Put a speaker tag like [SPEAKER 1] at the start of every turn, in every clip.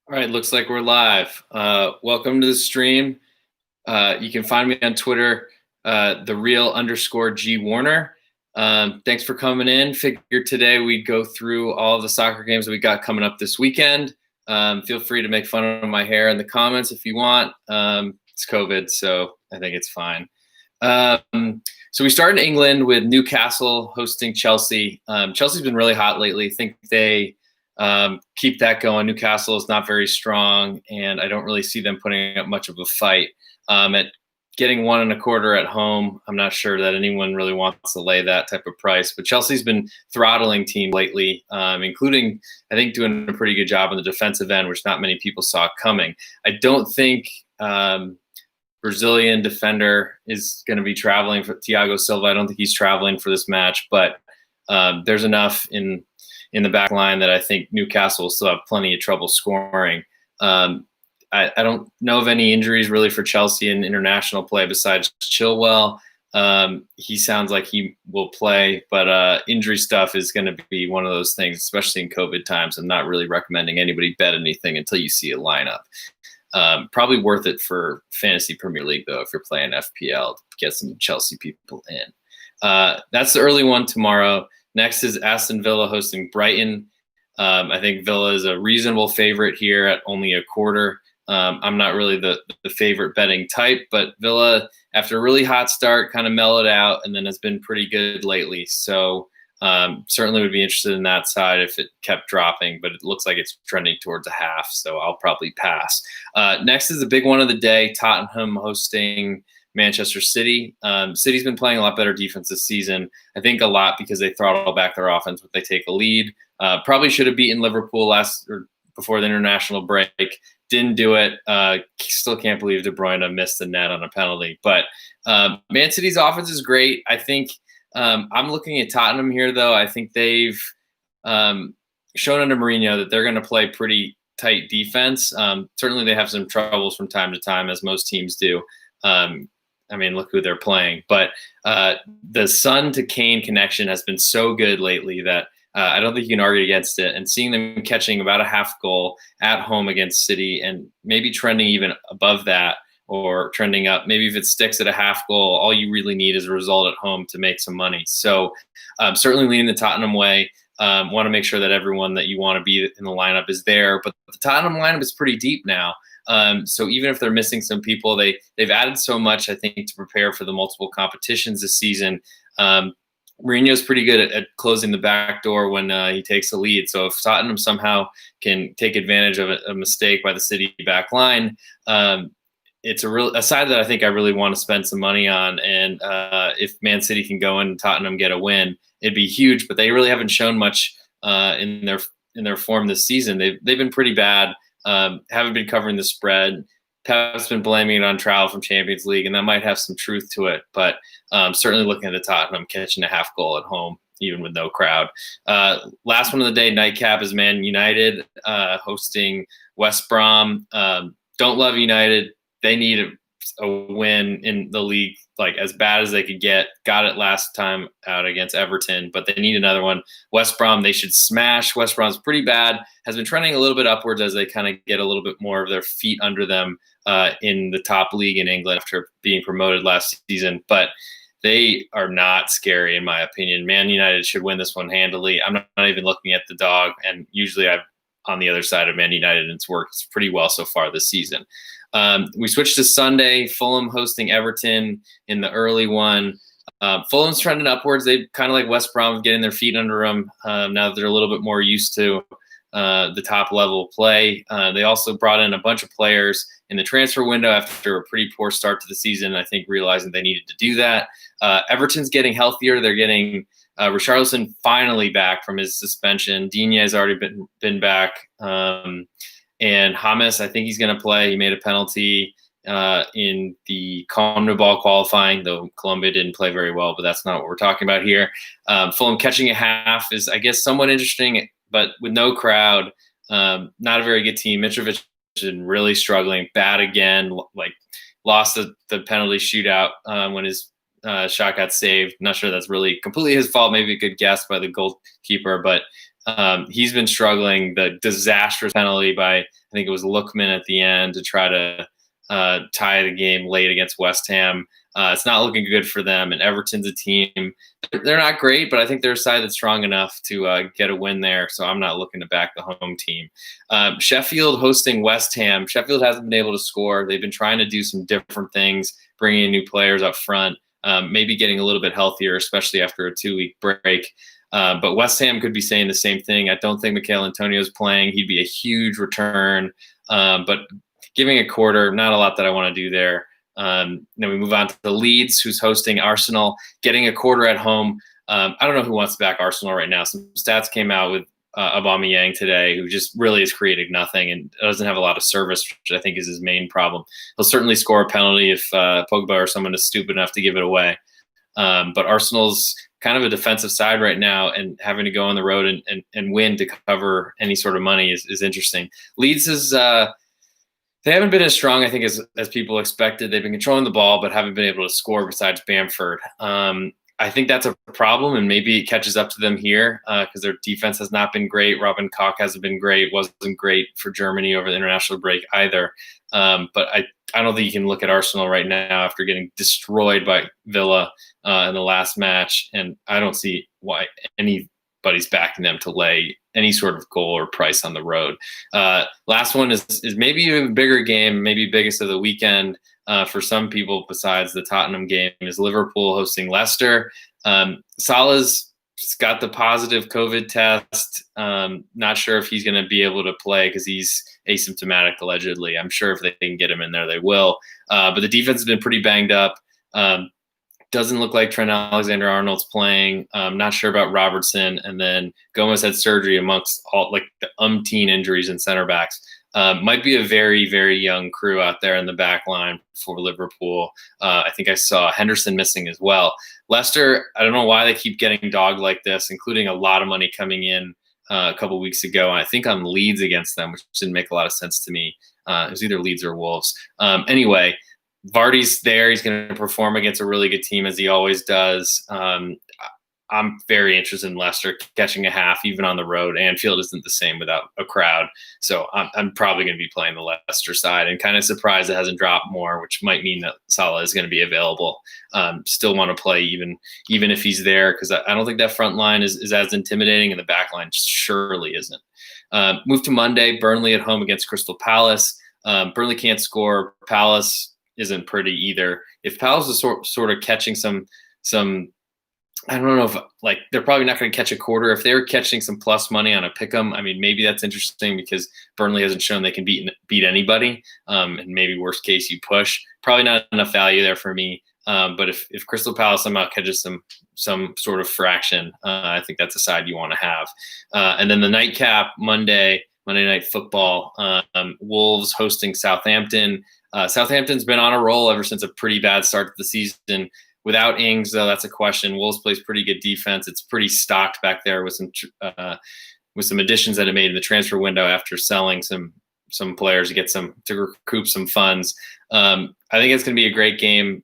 [SPEAKER 1] All right, looks like we're live. Welcome to the stream. You can find me on Twitter, the real underscore G Warner. Thanks for coming in. Figured today we'd go through all of the soccer games that we got coming up this weekend. Feel free to make fun of my hair in the comments if you want. It's COVID, so I think it's fine. So we start in England with Newcastle hosting Chelsea. Chelsea's been really hot lately. I think they keep that going. Newcastle is not very strong, and I don't really see them putting up much of a fight. At getting 1.25 at home, I'm not sure that anyone really wants to lay that type of price. But Chelsea's been throttling teams lately, including, I think, doing a pretty good job on the defensive end, which not many people saw coming. I don't think Brazilian defender is going to be traveling for Thiago Silva. I don't think he's traveling for this match, but there's enough in the back line that I think Newcastle will still have plenty of trouble scoring. I don't know of any injuries really for Chelsea in international play besides Chilwell. He sounds like he will play, but injury stuff is going to be one of those things, especially in COVID times. I'm not really recommending anybody bet anything until you see a lineup. Probably worth it for Fantasy Premier League, though, if you're playing FPL, to get some Chelsea people in. That's the early one tomorrow. Next is Aston Villa hosting Brighton. I think Villa is a reasonable favorite here at only 1/4. I'm not really the favorite betting type, but Villa, after a really hot start, kind of mellowed out and then has been pretty good lately. So certainly would be interested in that side if it kept dropping, but it looks like it's trending towards a half, so I'll probably pass. Next is the big one of the day, Tottenham hosting Manchester City. City's been playing a lot better defense this season. I think a lot because they throttle back their offense when they take a lead. Probably should have beaten Liverpool before the international break. Didn't do it. Still can't believe De Bruyne missed the net on a penalty. But Man City's offense is great. I think I'm looking at Tottenham here, though. I think they've shown under Mourinho that they're going to play pretty tight defense. Certainly they have some troubles from time to time, as most teams do. I mean, look who they're playing. But the Son to Kane connection has been so good lately that I don't think you can argue against it. And seeing them catching about a half goal at home against City and maybe trending even above that or trending up, maybe if it sticks at a half goal, all you really need is a result at home to make some money. So certainly leaning the Tottenham way. Want to make sure that everyone that you want to be in the lineup is there. But the Tottenham lineup is pretty deep now. So even if they're missing some people, they've added so much, I think, to prepare for the multiple competitions this season. Mourinho's pretty good at closing the back door when he takes the lead. So if Tottenham somehow can take advantage of a mistake by the City back line, it's a side that I think I really want to spend some money on. And if Man City can go in and Tottenham get a win, it'd be huge. But they really haven't shown much in their form this season. They've been pretty bad. Haven't been covering the spread. Pep's been blaming it on travel from Champions League, and that might have some truth to it. But certainly looking at the Tottenham catching a half goal at home, even with no crowd. Last one of the day, nightcap, is Man United hosting West Brom. Don't love United. They need a win in the league, like as bad as they could get. Got it last time out against Everton, but they need another one. West Brom, they should smash. West Brom's pretty bad. Has been trending a little bit upwards as they kind of get a little bit more of their feet under them in the top league in England after being promoted last season. But they are not scary, in my opinion. Man United should win this one handily. I'm not even looking at the dog, and usually I'm on the other side of Man United, and it's worked pretty well so far this season. We switched to Sunday, Fulham hosting Everton in the early one. Fulham's trending upwards. They kind of like West Brom getting their feet under them now that they're a little bit more used to the top level play. They also brought in a bunch of players in the transfer window after a pretty poor start to the season, I think realizing they needed to do that. Everton's getting healthier. They're getting Richarlison finally back from his suspension. Digne has already been back. And James, I think he's going to play. He made a penalty in the CONMEBOL qualifying, though Colombia didn't play very well, but that's not what we're talking about here. Fulham catching a half is, I guess, somewhat interesting, but with no crowd, not a very good team. Mitrovic is really struggling, bad again, like lost the penalty shootout when his shot got saved. Not sure that's really completely his fault. Maybe a good guess by the goalkeeper, but He's been struggling. The disastrous penalty by, I think it was Lookman at the end to try to tie the game late against West Ham. It's not looking good for them. And Everton's a team. They're not great, but I think they're a side that's strong enough to get a win there. So I'm not looking to back the home team. Sheffield hosting West Ham. Sheffield hasn't been able to score. They've been trying to do some different things, bringing in new players up front, maybe getting a little bit healthier, especially after a 2-week break. But West Ham could be saying the same thing. I don't think Mikel Antonio's playing. He'd be a huge return. But giving a quarter, not a lot that I want to do there. Then we move on to the Leeds, who's hosting Arsenal, getting a quarter at home. I don't know who wants to back Arsenal right now. Some stats came out with Aubameyang today, who just really is creating nothing and doesn't have a lot of service, which I think is his main problem. He'll certainly score a penalty if Pogba or someone is stupid enough to give it away. But Arsenal's kind of a defensive side right now, and having to go on the road and win to cover any sort of money is interesting. Leeds is they haven't been as strong, I think, as people expected. They've been controlling the ball, but haven't been able to score besides Bamford. I think that's a problem, and maybe it catches up to them here because their defense has not been great. Robin Koch hasn't been great, wasn't great for Germany over the international break either. But I don't think you can look at Arsenal right now after getting destroyed by Villa in the last match, and I don't see why anybody's backing them to lay any sort of goal or price on the road. Last one is maybe even a bigger game, maybe biggest of the weekend for some people besides the Tottenham game, is Liverpool hosting Leicester. Salah's got the positive COVID test. Not sure if he's going to be able to play because he's asymptomatic allegedly. I'm sure if they can get him in there, they will. But the defense has been pretty banged up. Doesn't look like Trent Alexander-Arnold's playing. Not sure about Robertson. And then Gomez had surgery amongst all like the umpteen injuries in center backs. Might be a very, very young crew out there in the back line for Liverpool. I think I saw Henderson missing as well. Leicester, I don't know why they keep getting dogged like this, including a lot of money coming in a couple weeks ago. And I think on Leeds against them, which didn't make a lot of sense to me. It was either Leeds or Wolves. Anyway, Vardy's there. He's going to perform against a really good team as he always does. I'm very interested in Leicester catching a half, even on the road. Anfield isn't the same without a crowd. So I'm probably going to be playing the Leicester side, and kind of surprised it hasn't dropped more, which might mean that Salah is going to be available. Still want to play even if he's there, because I don't think that front line is as intimidating, and the back line surely isn't. Move to Monday, Burnley at home against Crystal Palace. Burnley can't score. Palace isn't pretty either. If Palace is sort of catching some I don't know if they're probably not going to catch a quarter. If they were catching some plus money on a pick'em, I mean, maybe that's interesting because Burnley hasn't shown they can beat anybody. And maybe worst case you push. Probably not enough value there for me. But if Crystal Palace somehow catches some sort of fraction, I think that's a side you want to have. And then the nightcap Monday Night Football, Wolves hosting Southampton. Southampton's been on a roll ever since a pretty bad start to the season. Without Ings, though, that's a question. Wolves plays pretty good defense. It's pretty stocked back there with some additions that it made in the transfer window after selling some players to recoup some funds. I think it's going to be a great game.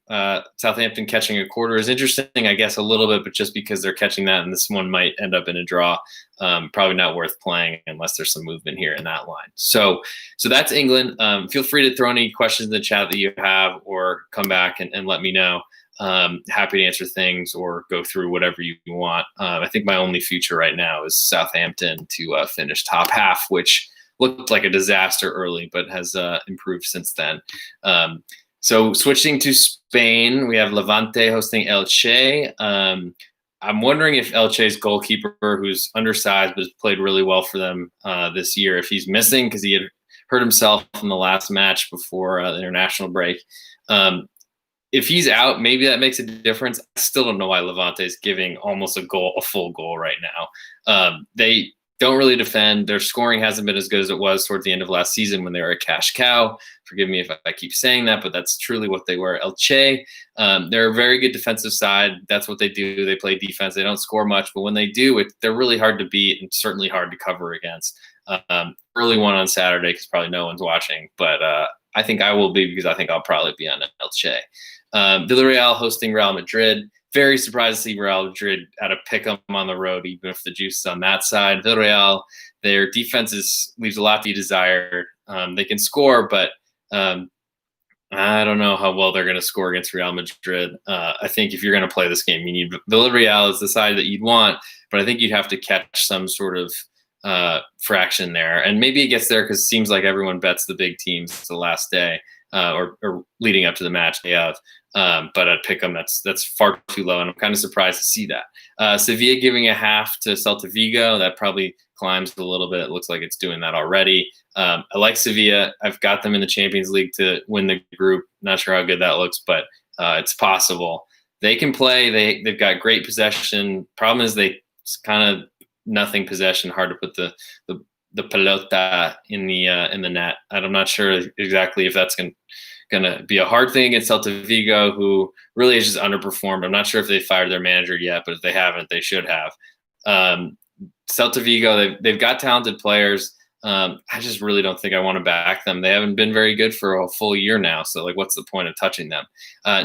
[SPEAKER 1] Southampton catching a quarter is interesting, I guess, a little bit, but just because they're catching that, and this one might end up in a draw, probably not worth playing unless there's some movement here in that line. So that's England. Feel free to throw any questions in the chat that you have, or come back and let me know. Happy to answer things or go through whatever you want. I think my only future right now is Southampton to finish top half, which looked like a disaster early, but has improved since then. So switching to Spain, we have Levante hosting Elche. I'm wondering if Elche's goalkeeper, who's undersized but has played really well for them this year, if he's missing because he had hurt himself in the last match before the international break. If he's out, maybe that makes a difference. I still don't know why Levante is giving almost a full goal right now. They don't really defend. Their scoring hasn't been as good as it was towards the end of last season when they were a cash cow. Forgive me if I keep saying that, but that's truly what they were. Elche, they're a very good defensive side. That's what they do. They play defense. They don't score much, but when they do, they're really hard to beat and certainly hard to cover against. Early one on Saturday because probably no one's watching, but I think I will be because I think I'll probably be on Elche. Villarreal hosting Real Madrid. very surprised to see Real Madrid at a pick 'em on the road, even if the juice is on that side. Villarreal, their defense leaves a lot to be desired. They can score, but I don't know how well they're going to score against Real Madrid. I think if you're going to play this game, you need Villarreal is the side that you'd want, but I think you'd have to catch some sort of fraction there. And maybe it gets there because it seems like everyone bets the big teams the last day or leading up to the match day of. But at Pick'em, that's far too low, and I'm kind of surprised to see that. Sevilla giving a half to Celta Vigo, that probably climbs a little bit. It looks like it's doing that already. I like Sevilla. I've got them in the Champions League to win the group. Not sure how good that looks, but it's possible. They can play. They've got great possession. Problem is it's kind of nothing possession. Hard to put the pelota in the net. I'm not sure exactly if that's going to be a hard thing against Celta Vigo, who really has just underperformed. I'm not sure if they fired their manager yet, but if they haven't, they should have. Celta Vigo, they've got talented players. I just really don't think I want to back them. They haven't been very good for a full year now. So, what's the point of touching them?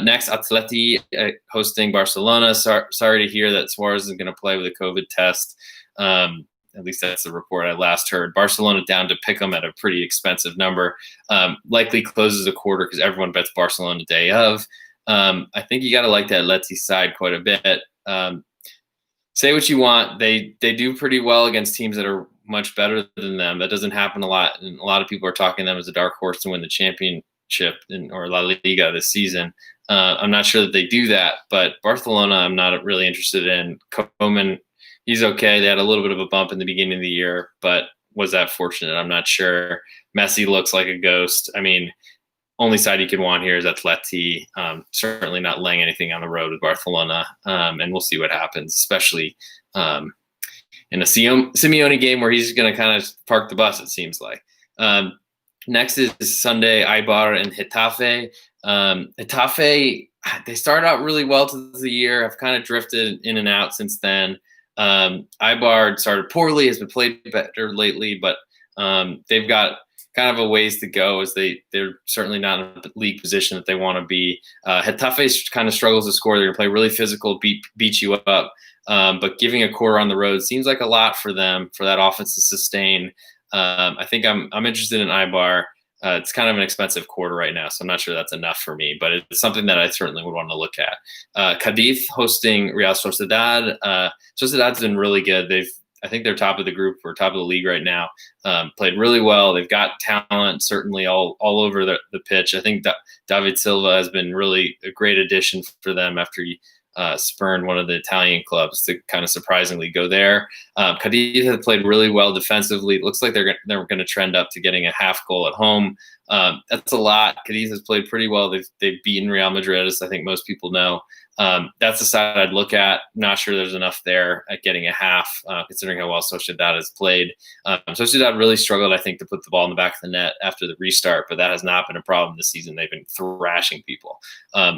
[SPEAKER 1] Next, Atleti hosting Barcelona. Sorry to hear that Suarez is going to play with a COVID test. At least that's the report I last heard. Barcelona down to pick them at a pretty expensive number. Likely closes a quarter because everyone bets Barcelona day of. I think you got to like that Atleti side quite a bit. Say what you want. They do pretty well against teams that are much better than them. That doesn't happen a lot, and a lot of people are talking them as a dark horse to win the championship or La Liga this season. I'm not sure that they do that, but Barcelona I'm not really interested in. Koeman, he's okay. They had a little bit of a bump in the beginning of the year, but was that fortunate? I'm not sure. Messi looks like a ghost. I mean, only side you could want here is Atleti. Certainly not laying anything on the road with Barcelona, and we'll see what happens, especially in a Simeone game where he's going to kind of park the bus, it seems like. Next is Sunday, Eibar and Getafe. Getafe, they started out really well to the year. Have kind of drifted in and out since then. Eibar started poorly, has been played better lately, but they've got kind of a ways to go as they're certainly not in a league position that they want to be. Getafe kind of struggles to score. They're going to play really physical, beat you up. But giving a quarter on the road seems like a lot for them, for that offense to sustain. I think I'm interested in Eibar. It's kind of an expensive quarter right now, so I'm not sure that's enough for me, but it's something that I certainly would want to look at. Cadiz hosting Real Sociedad. Sociedad's been really good. I think they're top of the group or top of the league right now. Played really well. They've got talent certainly all over the pitch. I think that David Silva has been really a great addition for them after he spurned one of the Italian clubs to kind of surprisingly go there. Cadiz has played really well defensively. It looks like they're going to trend up to getting a half goal at home. That's a lot. Cadiz has played pretty well. They've beaten Real Madrid, as I think most people know. That's the side I'd look at. Not sure there's enough there at getting a half, considering how well Sociedad has played. Sociedad really struggled, I think, to put the ball in the back of the net after the restart, but that has not been a problem this season. They've been thrashing people.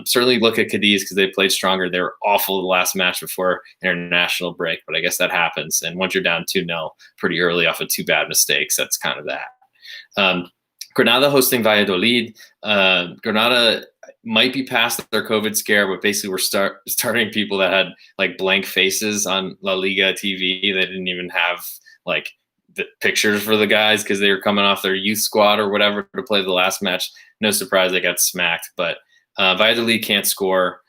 [SPEAKER 1] Certainly look at Cadiz because they played stronger. They were awful the last match before international break, but I guess that happens. And once you're down 2-0 pretty early off of two bad mistakes, that's kind of that. Granada hosting Valladolid. Granada might be past their COVID scare, but basically we're starting people that had like blank faces on La Liga TV. They didn't even have like the pictures for the guys because they were coming off their youth squad or whatever to play the last match. No surprise they got smacked, but Valladolid can't score.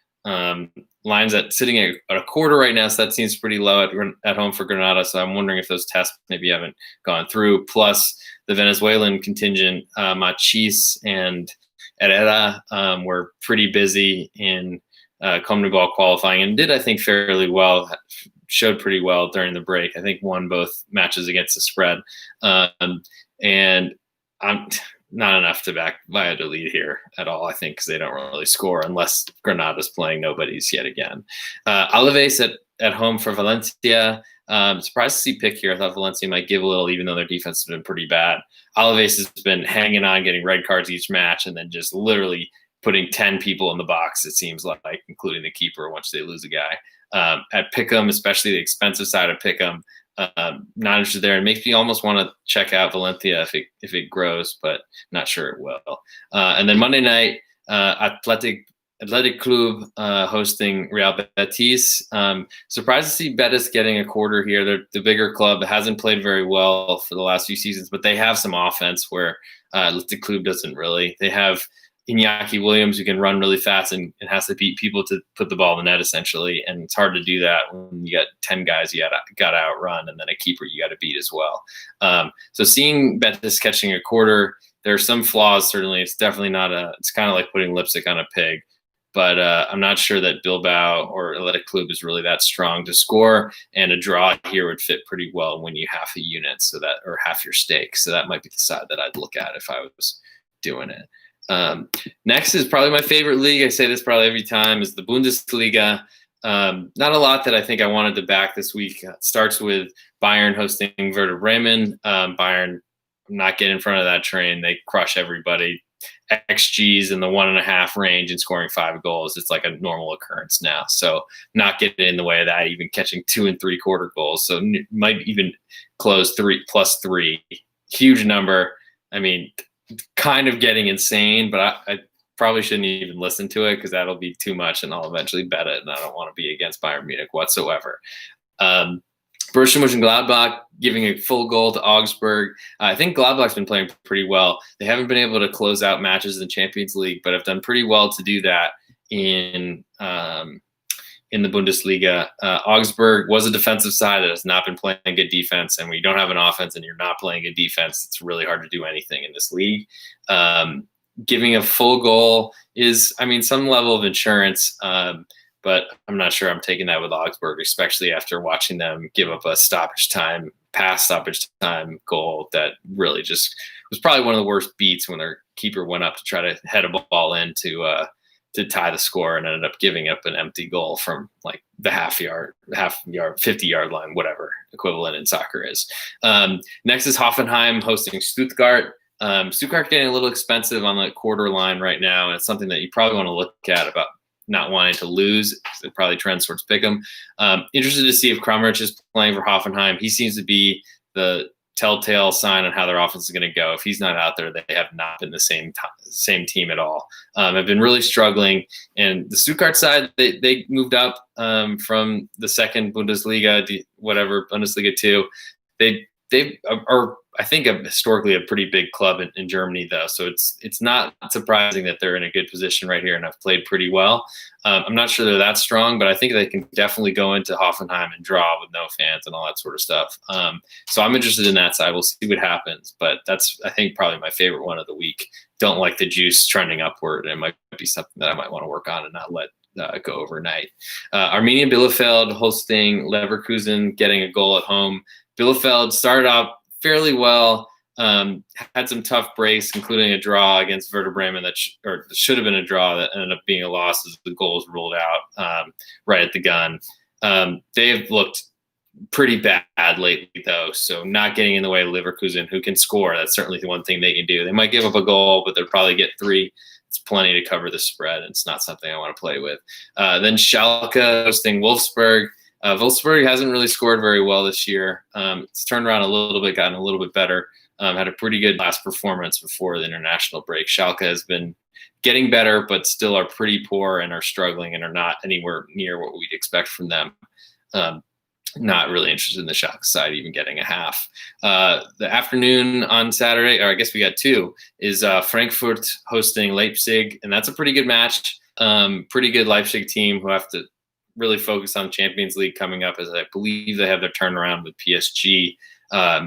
[SPEAKER 1] Lines sitting at a quarter right now, so that seems pretty low at home for Granada. So I'm wondering if those tests maybe haven't gone through. Plus the Venezuelan contingent, Machis and Herrera were pretty busy in CONMEBOL qualifying and did, I think, fairly well, showed pretty well during the break. I think won both matches against the spread. And I'm not enough to back Valladolid here at all, I think, because they don't really score unless Granada's playing nobodies yet again. Alaves at home for Valencia. Surprised to see Pick here. I thought Valencia might give a little, even though their defense has been pretty bad. Alaves has been hanging on, getting red cards each match, and then just literally putting 10 people in the box, it seems like, including the keeper once they lose a guy. At Pick'em, especially the expensive side of Pick'em, not interested there. It makes me almost want to check out Valencia if it grows, but not sure it will. And then Monday night, Athletic Athletic Club hosting Real Betis. Surprised to see Betis getting a quarter here. They're the bigger club. It hasn't played very well for the last few seasons, but they have some offense where Athletic Club doesn't really. They have Iñaki Williams who can run really fast and has to beat people to put the ball in the net essentially. And it's hard to do that when you got 10 guys you got to outrun and then a keeper you got to beat as well. So seeing Betis catching a quarter, there are some flaws, certainly. It's definitely not it's kind of like putting lipstick on a pig. But I'm not sure that Bilbao or Athletic Club is really that strong to score, and a draw here would fit pretty well when you half a unit, or half your stake. So that might be the side that I'd look at if I was doing it. Next is probably my favorite league. I say this probably every time, is the Bundesliga. Not a lot that I think I wanted to back this week. It starts with Bayern hosting Werder Bremen. Bayern, I'm not getting in front of that train. They crush everybody. XG's in the 1.5 range and scoring 5 goals. It's like a normal occurrence now. So not getting in the way of that, even catching 2 3/4 goals. So might even close 3+3. Huge number. I mean, kind of getting insane, but I probably shouldn't even listen to it because that'll be too much and I'll eventually bet it. And I don't want to be against Bayern Munich whatsoever. Borussia Mönchengladbach giving a full goal to Augsburg. I think Gladbach's been playing pretty well. They haven't been able to close out matches in the Champions League, but have done pretty well to do that in the Bundesliga. Augsburg was a defensive side that has not been playing good defense, and when you don't have an offense and you're not playing good defense, it's really hard to do anything in this league. Giving a full goal is, some level of insurance, but I'm not sure I'm taking that with Augsburg, especially after watching them give up a past stoppage time goal that really just was probably one of the worst beats when their keeper went up to try to head a ball in to tie the score and ended up giving up an empty goal from like the half yard, 50-yard line, whatever equivalent in soccer is. Next is Hoffenheim hosting Stuttgart. Stuttgart getting a little expensive on the quarter line right now, and it's something that you probably want to look at about not wanting to lose. It probably trends towards pick'em. Interested to see if Kramaric is playing for Hoffenheim. He seems to be the telltale sign on how their offense is going to go. If he's not out there, they have not been the same team at all. Have been really struggling. And the Stuttgart side, they moved up from the second Bundesliga, Bundesliga 2. They are, I think, historically a pretty big club in Germany, though. So it's not surprising that they're in a good position right here and have played pretty well. I'm not sure they're that strong, but I think they can definitely go into Hoffenheim and draw with no fans and all that sort of stuff. So I'm interested in that side. We'll see what happens. But that's, I think, probably my favorite one of the week. Don't like the juice trending upward. It might be something that I might want to work on and not let go overnight. Arminia Bielefeld hosting Leverkusen, getting a goal at home. Bielefeld started out fairly well, had some tough breaks, including a draw against Werder Bremen that should have been a draw that ended up being a loss as the goal was ruled out right at the gun. They've looked pretty bad lately, though, so not getting in the way of Leverkusen, who can score. That's certainly the one thing they can do. They might give up a goal, but they'll probably get 3. It's plenty to cover the spread. It's not something I want to play with. Then Schalke hosting Wolfsburg. Wolfsburg hasn't really scored very well this year. It's turned around a little bit, gotten a little bit better. Had a pretty good last performance before the international break. Schalke has been getting better, but still are pretty poor and are struggling and are not anywhere near what we'd expect from them. Not really interested in the Schalke side, even getting a half. The afternoon on Saturday, or I guess we got 2, is Frankfurt hosting Leipzig, and that's a pretty good match. Pretty good Leipzig team who have to really focus on Champions League coming up, as I believe they have their turnaround with PSG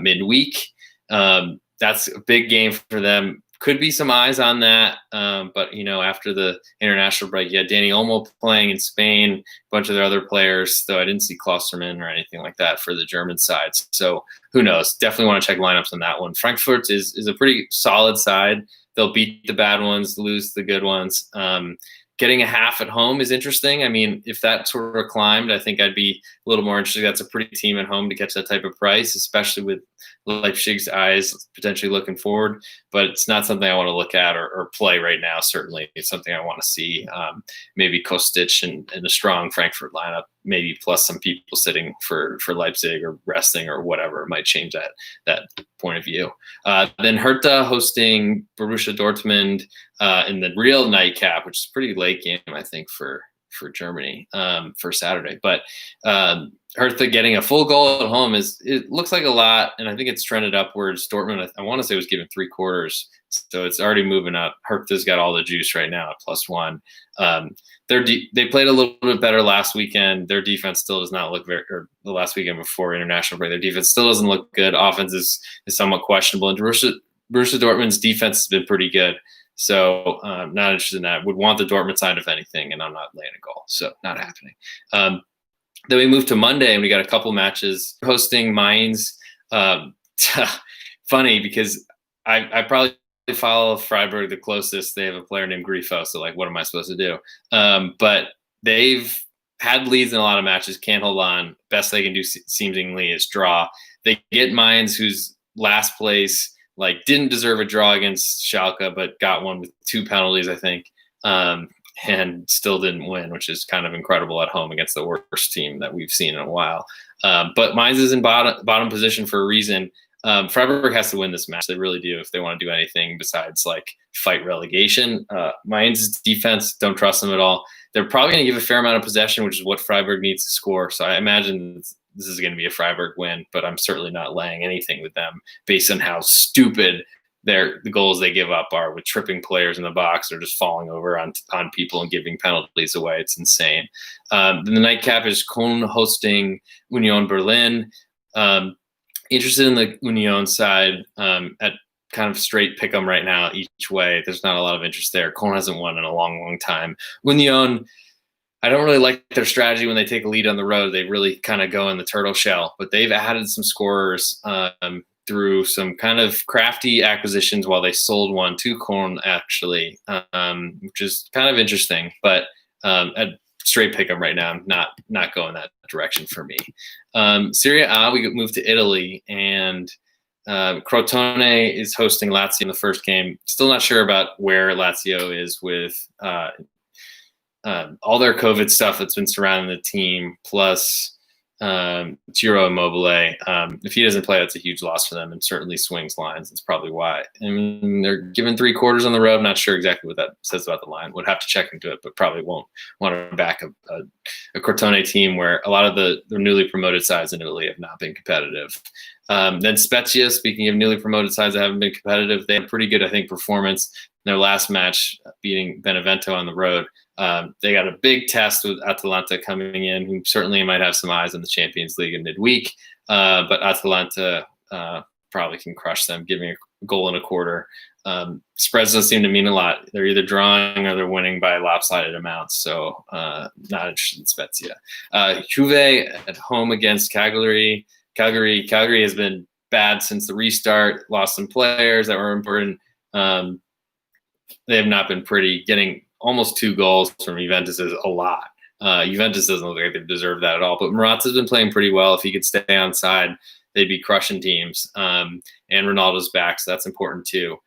[SPEAKER 1] midweek. That's a big game for them. Could be some eyes on that, but after the international break, you had Dani Olmo playing in Spain, a bunch of their other players, though I didn't see Klosterman or anything like that for the German sides. So who knows? Definitely want to check lineups on that one. Frankfurt is a pretty solid side. They'll beat the bad ones, lose the good ones. Getting a half at home is interesting. If that sort of climbed, I think I'd be a little more interested. That's a pretty team at home to catch that type of price, especially with Leipzig's eyes potentially looking forward. But it's not something I want to look at or play right now. Certainly, it's something I want to see. Maybe Kostic and a strong Frankfurt lineup, maybe plus some people sitting for Leipzig or resting or whatever might change that point of view. Then Hertha hosting Borussia Dortmund in the real nightcap, which is pretty late game, I think, for Germany for Saturday. But Hertha getting a full goal at home it looks like a lot, and I think it's trended upwards. Dortmund, I want to say, was given 3/4, so it's already moving up. Hertha's got all the juice right now at +1. They played a little bit better last weekend. Their defense still does not look or the last weekend before international break, their defense still doesn't look good. Offense is somewhat questionable, and Borussia Dortmund's defense has been pretty good. So not interested in that. Would want the Dortmund side, if anything, and I'm not laying a goal, so not happening. Then we moved to Monday, and we got a couple matches. Hosting Mainz. Funny, because I probably follow Freiburg the closest. They have a player named Grifo, so like, what am I supposed to do? But they've had leads in a lot of matches, can't hold on. Best they can do seemingly is draw. They get Mainz, who's last place, like didn't deserve a draw against Schalke, but got one with 2 penalties, I think, and still didn't win, which is kind of incredible at home against the worst team that we've seen in a while. But Mainz is in bottom position for a reason. Freiburg has to win this match. They really do if they want to do anything besides like fight relegation. Mainz's defense, don't trust them at all. They're probably going to give a fair amount of possession, which is what Freiburg needs to score. So I imagine this is going to be a Freiburg win, but I'm certainly not laying anything with them based on how stupid the goals they give up are, with tripping players in the box or just falling over on people and giving penalties away. It's insane. Then the nightcap is Köln hosting Union Berlin. Interested in the Union side at kind of straight pick 'em right now each way. There's not a lot of interest there. Köln hasn't won in a long, long time. Union, I don't really like their strategy when they take a lead on the road. They really kind of go in the turtle shell, but they've added some scorers through some kind of crafty acquisitions while they sold one to Köln, actually, which is kind of interesting. But at straight pick 'em right now, I'm not going that direction for me. Serie A, we move to Italy, and Crotone is hosting Lazio in the first game. Still not sure about where Lazio is with all their COVID stuff that's been surrounding the team, plus Ciro Immobile. If he doesn't play, that's a huge loss for them, and certainly swings lines. That's probably why. I mean, they're given 3/4 on the road. I'm not sure exactly what that says about the line. Would have to check into it, but probably won't want to back a Crotone team where a lot of the newly promoted sides in Italy have not been competitive. Then Spezia, speaking of newly promoted sides that haven't been competitive, they had a pretty good, I think, performance in their last match, beating Benevento on the road. They got a big test with Atalanta coming in, who certainly might have some eyes on the Champions League in midweek. But Atalanta probably can crush them, giving a goal and a quarter. Spreads don't seem to mean a lot. They're either drawing or they're winning by lopsided amounts. So not interested in Spezia. Juve at home against Cagliari. Cagliari has been bad since the restart. Lost some players that were important. They have not been pretty. Getting almost 2 goals from Juventus is a lot. Juventus doesn't look like they deserve that at all. But Morata's been playing pretty well. If he could stay on side, they'd be crushing teams. And Ronaldo's back, so that's important too.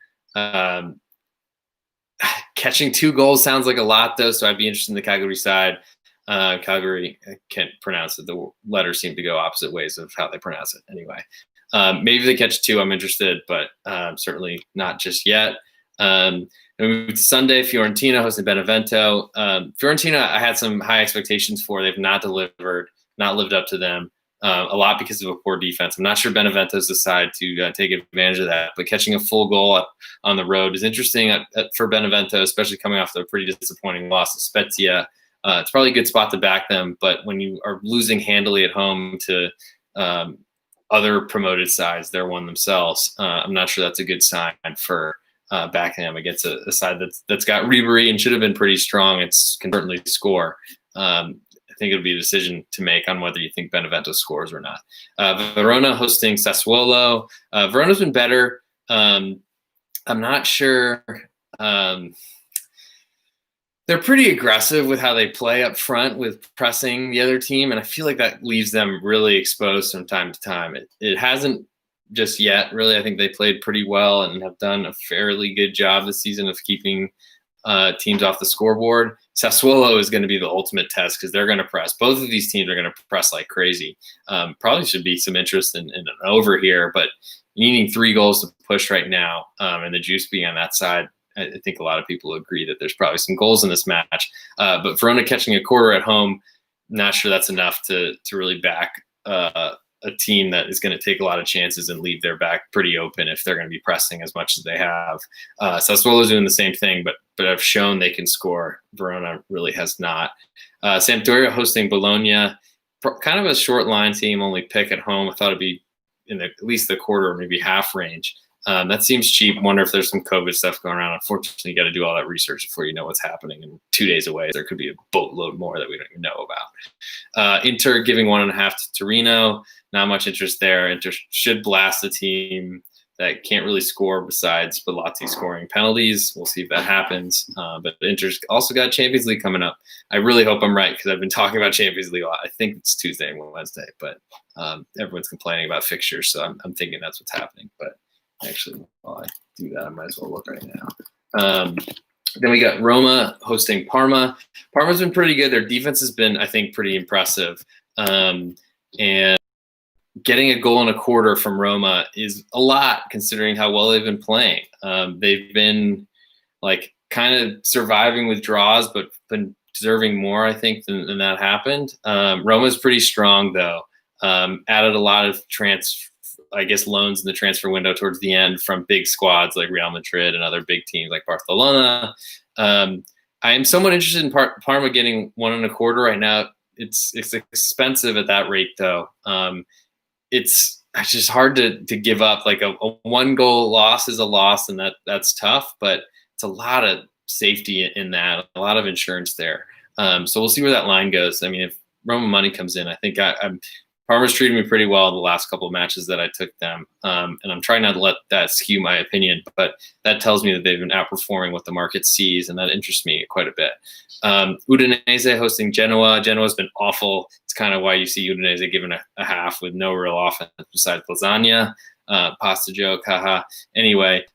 [SPEAKER 1] Catching 2 goals sounds like a lot, though, so I'd be interested in the Cagliari side. Cagliari, I can't pronounce it. The letters seem to go opposite ways of how they pronounce it anyway. Maybe if they catch 2, I'm interested, but certainly not just yet. And we moved to Sunday, Fiorentina hosting Benevento. Fiorentina, I had some high expectations for. They've not delivered, not lived up to them, a lot because of a poor defense. I'm not sure Benevento's the side to take advantage of that, but catching a full goal on the road is interesting for Benevento, especially coming off the pretty disappointing loss to Spezia. It's probably a good spot to back them, but when you are losing handily at home to other promoted sides, they're one themselves. I'm not sure that's a good sign for backing them against a side that's got Ribery and should have been pretty strong. Can certainly score. I think it'll be a decision to make on whether you think Benevento scores or not. Verona hosting Sassuolo. Verona's been better. I'm not sure. They're pretty aggressive with how they play up front with pressing the other team, and I feel like that leaves them really exposed from time to time. It hasn't just yet, really. I think they played pretty well and have done a fairly good job this season of keeping teams off the scoreboard. Sassuolo is going to be the ultimate test because they're going to press. Both of these teams are going to press like crazy. Probably should be some interest in an over here, but needing 3 goals to push right now and the juice being on that side, I think a lot of people agree that there's probably some goals in this match. But Verona catching a quarter at home, not sure that's enough to really back a team that is going to take a lot of chances and leave their back pretty open if they're going to be pressing as much as they have. Sassuolo's doing the same thing, but have shown they can score. Verona really has not. Sampdoria hosting Bologna, kind of a short line team, only pick at home. I thought it'd be in at least the quarter or maybe half range. That seems cheap. Wonder if there's some COVID stuff going around. Unfortunately, you got to do all that research before you know what's happening. And 2 days away, there could be a boatload more that we don't even know about. Inter giving 1.5 to Torino. Not much interest there. Inter should blast a team that can't really score besides Bellotti scoring penalties. We'll see if that happens. But Inter's also got Champions League coming up. I really hope I'm right because I've been talking about Champions League a lot. I think it's Tuesday and Wednesday, but everyone's complaining about fixtures, so I'm thinking that's what's happening. But actually, while I do that, I might as well look right now. Then we got Roma hosting Parma. Parma's been pretty good. Their defense has been, I think, pretty impressive. And getting a goal in a quarter from Roma is a lot considering how well they've been playing. They've been like kind of surviving with draws, but been deserving more, I think, than that happened. Roma's pretty strong though. Added a lot of loans in the transfer window towards the end from big squads like Real Madrid and other big teams like Barcelona. I am somewhat interested in Parma getting 1.25 right now. It's expensive at that rate though. It's just hard to give up. Like a 1-goal loss is a loss, and that's tough, but it's a lot of safety in that, a lot of insurance there. So we'll see where that line goes. I mean, if Roma money comes in, I think Parma's treated me pretty well the last couple of matches that I took them. And I'm trying not to let that skew my opinion, but that tells me that they've been outperforming what the market sees, and that interests me quite a bit. Udinese hosting Genoa. Genoa's been awful. It's kind of why you see Udinese given a half with no real offense besides lasagna, pasta joke, haha. Anyway,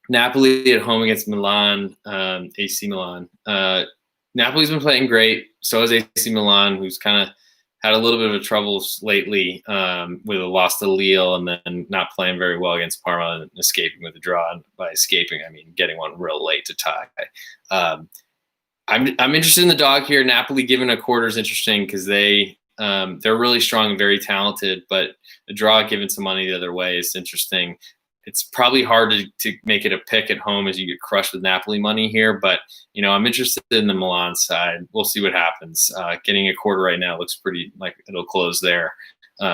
[SPEAKER 1] Napoli at home against Milan, AC Milan. Napoli's been playing great. So has AC Milan, who's kind of had a little bit of troubles lately with a loss to Lille and then not playing very well against Parma and escaping with a draw. And by escaping, I mean getting one real late to tie. I'm interested in the dog here. Napoli giving a quarter is interesting because they're really strong and very talented, but a draw given some money the other way is interesting. It's probably hard to make it a pick at home as you get crushed with Napoli money here, but I'm interested in the Milan side. We'll see what happens. Getting a quarter right now looks pretty like it'll close there.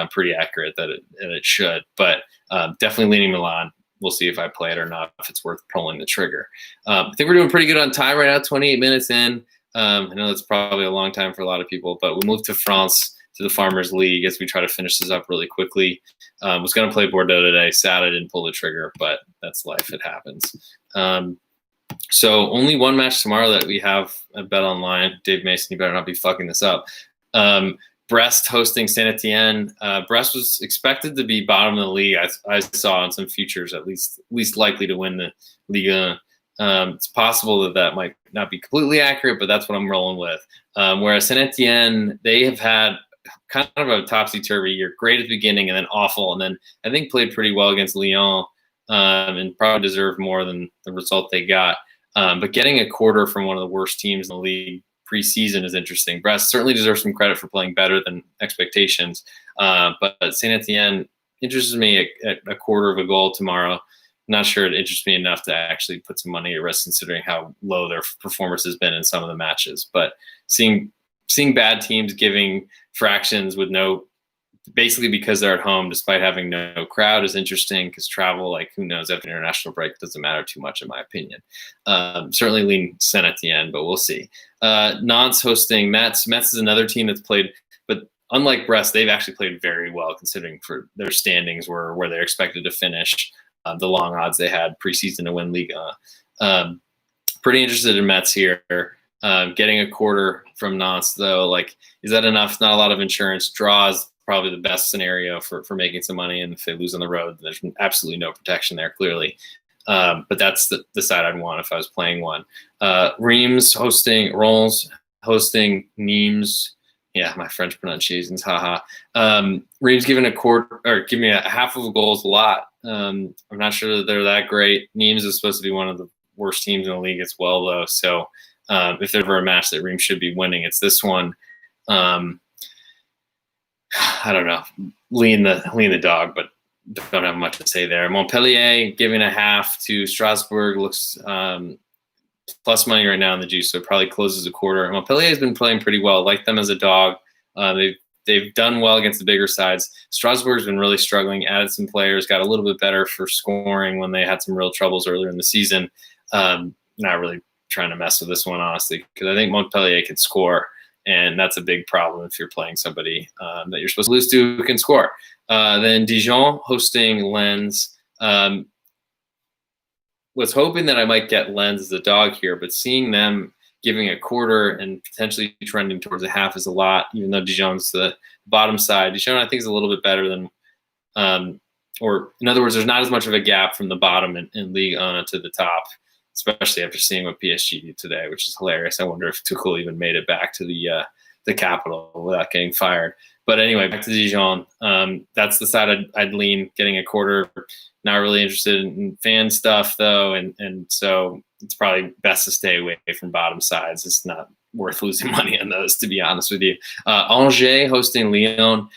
[SPEAKER 1] Pretty accurate that it should, but definitely leaning Milan. We'll see if I play it or not, if it's worth pulling the trigger. I think we're doing pretty good on time right now, 28 minutes in. I know that's probably a long time for a lot of people, but we'll move to France, to the Farmers League as we try to finish this up really quickly. Was going to play Bordeaux today. Sad I didn't pull the trigger, but that's life. It happens. So only one match tomorrow that we have a bet online. Dave Mason, you better not be fucking this up. Brest hosting Saint Etienne. Brest was expected to be bottom of the league. I saw in some futures at least likely to win the Ligue 1. It's possible that might not be completely accurate, but that's what I'm rolling with. Whereas Saint Etienne, they have had kind of a topsy-turvy year. Great at the beginning and then awful, and then I think played pretty well against Lyon and probably deserved more than the result they got. But getting a quarter from one of the worst teams in the league preseason is interesting. Brest certainly deserves some credit for playing better than expectations. But Saint Etienne interests me at a quarter of a goal tomorrow. Not sure it interests me enough to actually put some money at risk considering how low their performance has been in some of the matches. But seeing bad teams giving fractions with basically because they're at home despite having no crowd is interesting because travel, like who knows, after international break doesn't matter too much in my opinion. Certainly lean Saint Etienne, but we'll see. Nantes hosting Metz. Metz is another team that's played, but unlike Brest, they've actually played very well considering for their standings were where they're expected to finish. The long odds they had preseason to win Liga. Pretty interested in Metz here. Getting a quarter from Nantes though, is that enough? Not a lot of insurance. Draws probably the best scenario for making some money, and if they lose on the road, there's absolutely no protection there clearly. But that's the side I'd want if I was playing one. Reims hosting Nimes. Yeah, my French pronunciations, haha. Reims giving a quarter or giving me a half of a goal is a lot. I'm not sure that they're that great. Nimes is supposed to be one of the worst teams in the league as well, though. So if there's ever a match that Reims should be winning, it's this one. I don't know, lean the dog, but don't have much to say there. Montpellier giving a half to Strasbourg looks plus money right now in the juice, so it probably closes a quarter. Montpellier has been playing pretty well. Like them as a dog. They've done well against the bigger sides. Strasbourg's been really struggling, added some players, got a little bit better for scoring when they had some real troubles earlier in the season. Not really trying to mess with this one, honestly, because I think Montpellier can score, and that's a big problem if you're playing somebody that you're supposed to lose to who can score. Then Dijon hosting Lens. Was hoping that I might get Lens as a dog here, but seeing them giving a quarter and potentially trending towards a half is a lot, even though Dijon's the bottom side. Dijon, I think, is a little bit better than, or in other words, there's not as much of a gap from the bottom in Ligue 1 to the top, especially after seeing what PSG did today, which is hilarious. I wonder if Tuchel even made it back to the capital without getting fired. But anyway, back to Dijon. That's the side I'd lean, getting a quarter. Not really interested in fan stuff, though, and so it's probably best to stay away from bottom sides. It's not worth losing money on those, to be honest with you. Angers hosting Lyon.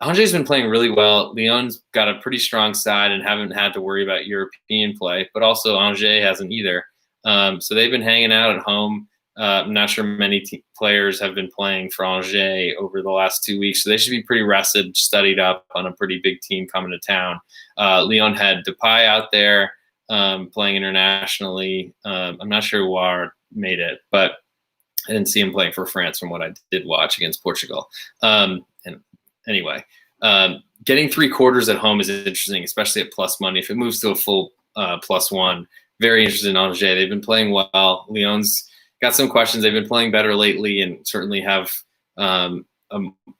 [SPEAKER 1] Angers has been playing really well. Lyon's got a pretty strong side and haven't had to worry about European play, but also Angers hasn't either. So they've been hanging out at home. I'm not sure many players have been playing for Angers over the last 2 weeks, so they should be pretty rested, studied up on a pretty big team coming to town. Lyon had Depay out there playing internationally. I'm not sure War made it, but I didn't see him playing for France from what I did watch against Portugal. And anyway, getting 3/4 at home is interesting, especially at plus money. If it moves to a full +1, very interested in Angers. They've been playing well. Lyon's got some questions. They've been playing better lately and certainly have a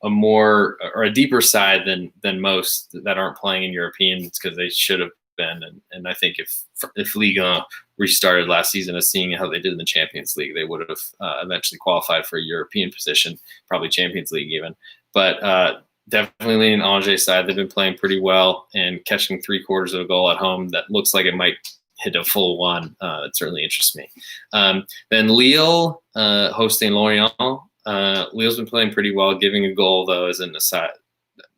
[SPEAKER 1] more or a deeper side than most that aren't playing in Europeans, because they should have been. And I think if Ligue 1 restarted last season as seeing how they did in the Champions League, they would have eventually qualified for a European position, probably Champions League even. But definitely leaning Angers side. They've been playing pretty well and catching 3/4 of a goal at home that looks like it might hit a full one. It certainly interests me. Then Lille hosting Lorient. Lille's been playing pretty well. Giving a goal, though, is an aside.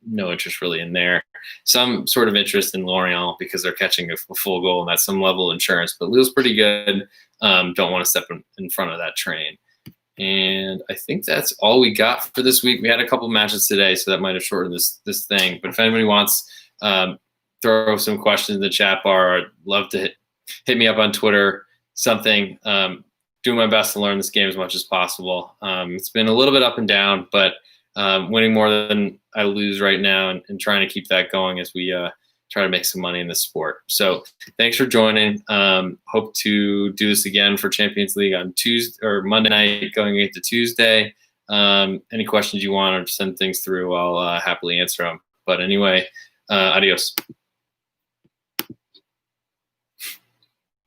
[SPEAKER 1] No interest really in there. Some sort of interest in Lorient because they're catching a full goal, and that's some level of insurance. But Lille's pretty good. Don't want to step in front of that train. And I think that's all we got for this week. We had a couple matches today, so that might have shortened this thing. But if anybody wants throw some questions in the chat bar, I'd love to hit me up on Twitter, something. Do my best to learn this game as much as possible. It's been a little bit up and down, but winning more than I lose right now, and trying to keep that going as we try to make some money in this sport. So thanks for joining. Hope to do this again for Champions League on Tuesday or Monday night going into Tuesday. Any questions you want or send things through, I'll happily answer them. But anyway, adios.